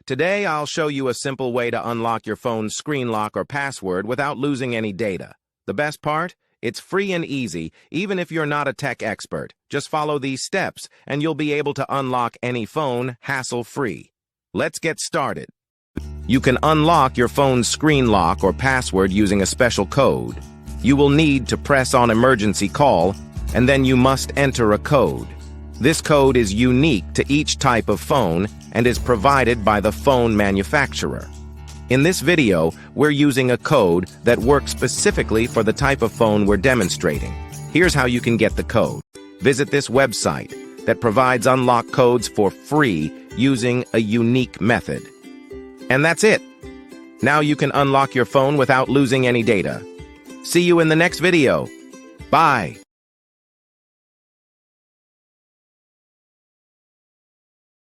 Today, I'll show you a simple way to unlock your phone's screen lock or password without losing any data. The best part? It's free and easy, even if you're not a tech expert. Just follow these steps, and you'll be able to unlock any phone hassle-free. Let's get started. You can unlock your phone's screen lock or password using a special code. You will need to press on emergency call, and then you must enter a code. This code is unique to each type of phone and is provided by the phone manufacturer. In this video, we're using a code that works specifically for the type of phone we're demonstrating. Here's how you can get the code. Visit this website that provides unlock codes for free using a unique method. And that's it. Now you can unlock your phone without losing any data. See you in the next video. Bye.